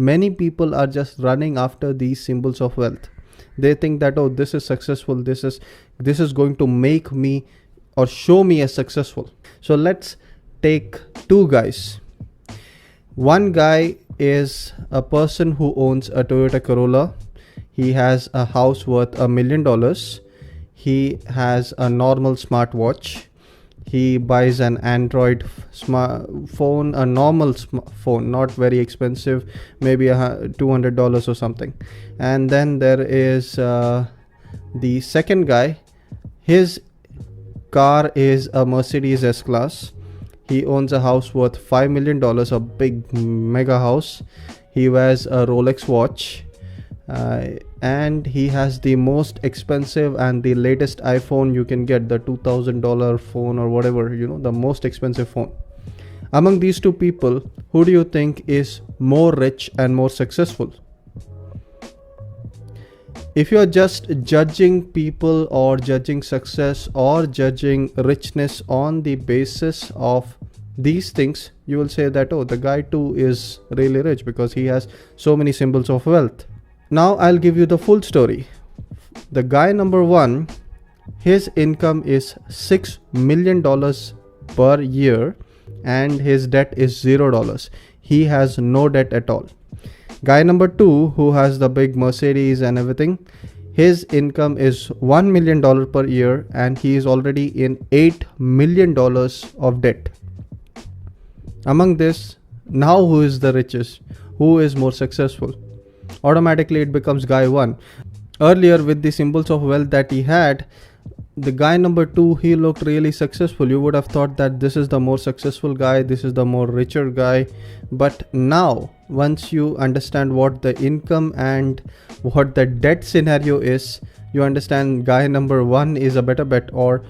Many people are just running after these symbols of wealth. They think that, oh, this is successful, this is going to make me or show me as successful. So let's take two guys. One guy is a person who owns a Toyota Corolla. He has a house worth $1 million. He has a normal smartwatch. He buys an Android smartphone, a normal phone, not very expensive, maybe $200 or something. And then there is the second guy. His car is a Mercedes S-Class. He owns a house worth $5 million, a big mega house. He wears a Rolex watch. And he has the most expensive and the latest iPhone you can get, the $2,000 phone or whatever, the most expensive phone. Among these two people, who do you think is more rich and more successful? If you're just judging people or judging success or judging richness on the basis of these things, you will say that, oh, the guy too is really rich because he has so many symbols of wealth. Now I'll give you the full story. The guy number one, his income is $6 million per year and his debt is $0. He has no debt at all. Guy number two, who has the big Mercedes and everything, his income is $1 million per year and he is already in $8 million of debt. Among this, now who is the richest? Who is more successful? Automatically it becomes guy one. Earlier, with the symbols of wealth that he had, the guy number two, he looked really successful. You would have thought that this is the more successful guy, this is the more richer guy. But now, once you understand what the income and what the debt scenario is, you understand guy number one is a better bet, or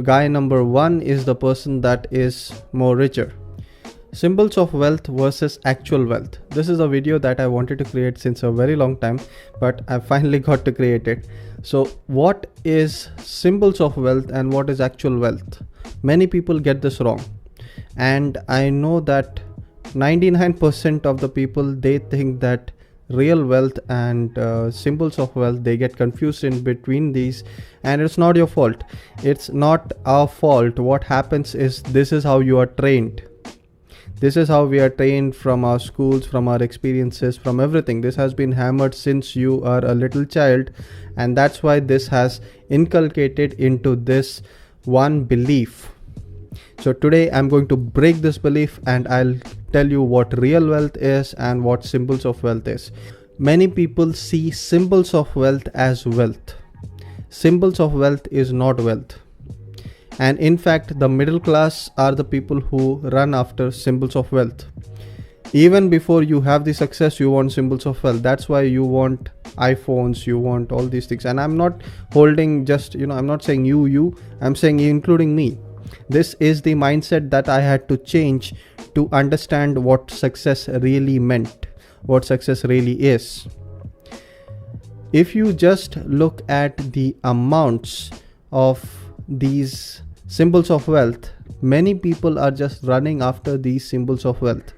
guy number one is the person that is more richer. Symbols of wealth versus actual wealth. This is a video that I wanted to create since a very long time, but I finally got to create it. So what is symbols of wealth and what is actual wealth? Many people get this wrong. And I know that 99% of the people, they think that real wealth and symbols of wealth, they get confused in between these, and it's not your fault. It's not our fault. What happens is, this is how you are trained. This is how we are trained from our schools, from our experiences, from everything. This has been hammered since you are a little child, and that's why this has inculcated into this one belief. So today I'm going to break this belief and I'll tell you what real wealth is and what symbols of wealth is. Many people see symbols of wealth as wealth. Symbols of wealth is not wealth. And in fact, the middle class are the people who run after symbols of wealth. Even before you have the success, you want symbols of wealth. That's why you want iPhones, you want all these things. And I'm not holding just, I'm not saying you, I'm saying including me. This is the mindset that I had to change to understand what success really meant, what success really is. If you just look at the amounts of these symbols of wealth, many people are just running after these symbols of wealth.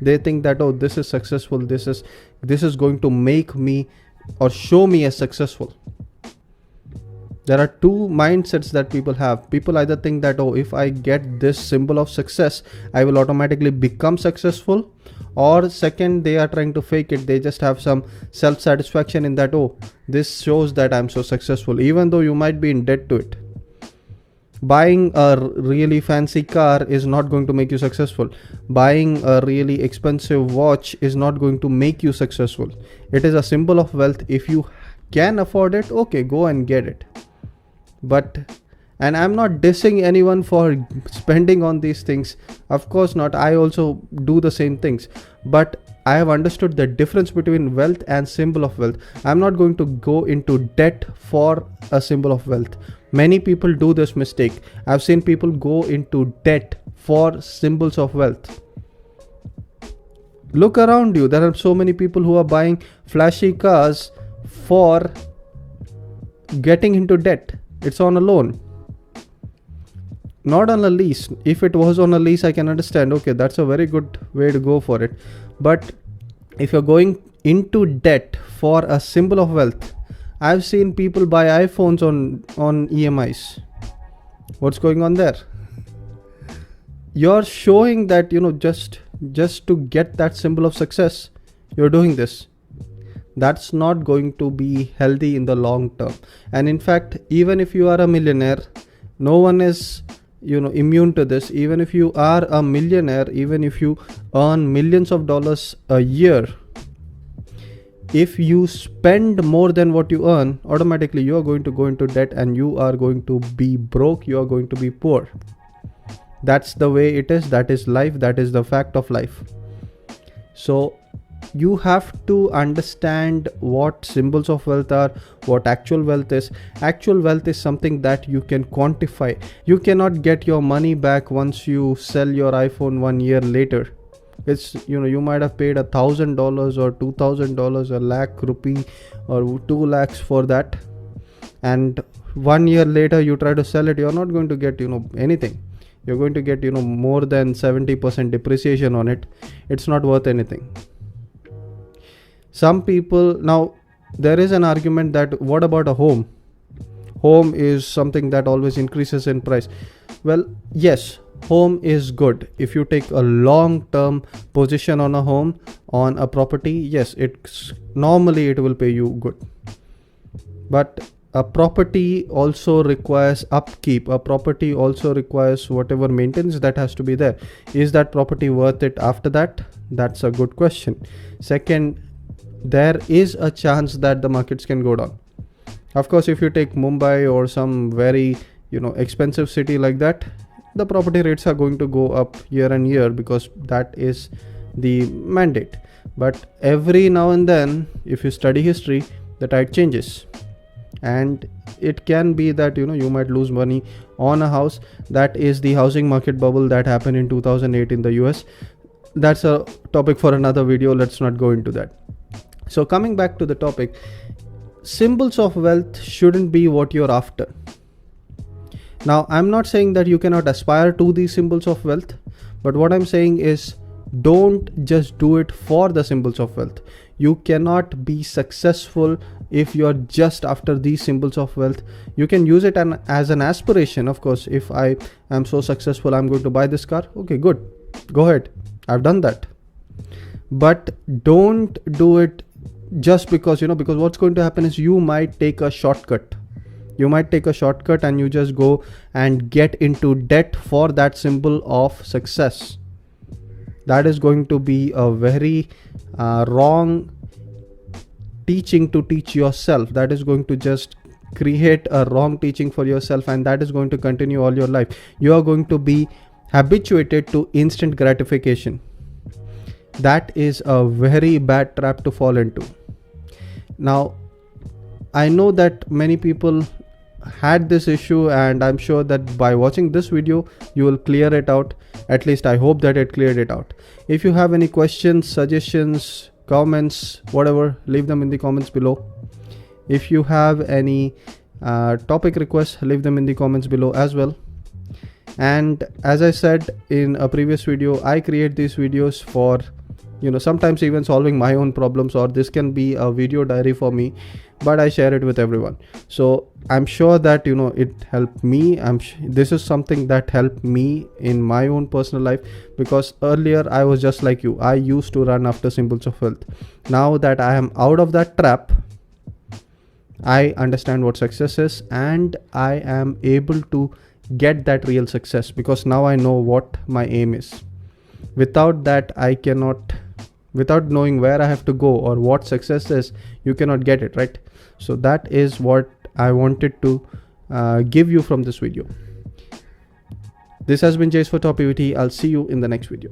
They think that, oh, this is successful, this is going to make me or show me as successful. There are two mindsets that people have. People either think that, oh, if I get this symbol of success, I will automatically become successful, or second, they are trying to fake it. They just have some self-satisfaction in that, oh, this shows that I'm so successful, even though you might be in debt to it. Buying a really fancy car is not going to make you successful. Buying a really expensive watch is not going to make you successful. It is a symbol of wealth. If you can afford it, okay, go and get it. And I'm not dissing anyone for spending on these things. Of course not. I also do the same things. But I have understood the difference between wealth and symbol of wealth. I'm not going to go into debt for a symbol of wealth. Many people do this mistake. I've seen people go into debt for symbols of wealth. Look around you. There are so many people who are buying flashy cars for getting into debt. It's on a loan, not on a lease. If it was on a lease, I can understand. Okay, that's a very good way to go for it. But If you're going into debt for a symbol of wealth, I've seen people buy iPhones on EMIs. What's going on there? You're showing that, just to get that symbol of success, you're doing this. That's not going to be healthy in the long term. And in fact, even if you are a millionaire, no one is immune to this. Even if you are a millionaire, even if you earn millions of dollars a year, if you spend more than what you earn, automatically you are going to go into debt and you are going to be broke, you are going to be poor. That's the way it is. That is life. That is the fact of life. So you have to understand what symbols of wealth are, what actual wealth is. Actual wealth is something that you can quantify. You cannot get your money back once you sell your iPhone 1 year later. It's, you might have paid $1,000 or $2,000, a lakh rupee or 2 lakhs for that, and 1 year later you try to sell it, you're not going to get anything. You're going to get more than 70% depreciation on it. It's not worth anything. Some people, now there is an argument that what about a home? Home is something that always increases in price. Well, yes, home is good. If you take a long term position on a home, on a property, yes, normally it will pay you good. But a property also requires upkeep. A property also requires whatever maintenance that has to be there. Is that property worth it after that? That's a good question. Second, there is a chance that the markets can go down. Of course, if you take Mumbai or some very expensive city like that, the property rates are going to go up year and year because that is the mandate. But every now and then, if you study history, the tide changes, and it can be that you might lose money on a house. That is the housing market bubble that happened in 2008 in the US. That's a topic for another video. Let's not go into that. So coming back to the topic, symbols of wealth shouldn't be what you're after. Now, I'm not saying that you cannot aspire to these symbols of wealth, but what I'm saying is don't just do it for the symbols of wealth. You cannot be successful if you're just after these symbols of wealth. You can use it as an aspiration. Of course, if I am so successful, I'm going to buy this car. Okay, good. Go ahead. I've done that. But don't do it just because what's going to happen is you might take a shortcut. You might take a shortcut and you just go and get into debt for that symbol of success. That is going to be a very wrong teaching to teach yourself. That is going to just create a wrong teaching for yourself, and that is going to continue all your life. You are going to be habituated to instant gratification. That is a very bad trap to fall into. Now, I know that many people had this issue, and I'm sure that by watching this video you will clear it out. At least I hope that it cleared it out. If you have any questions, suggestions, comments, whatever, leave them in the comments below. If you have any topic requests, leave them in the comments below as well. And as I said in a previous video, I create these videos for sometimes even solving my own problems, or this can be a video diary for me, but I share it with everyone. So I'm sure that it helped me. This is something that helped me in my own personal life, because earlier I was just like you. I used to run after symbols of wealth. Now that I am out of that trap, I understand what success is, and I am able to get that real success, because now I know what my aim is. Without that, without knowing where I have to go or what success is, you cannot get it, right? So that is what I wanted to give you from this video. This has been Jace for Top PVT. I'll see you in the next video.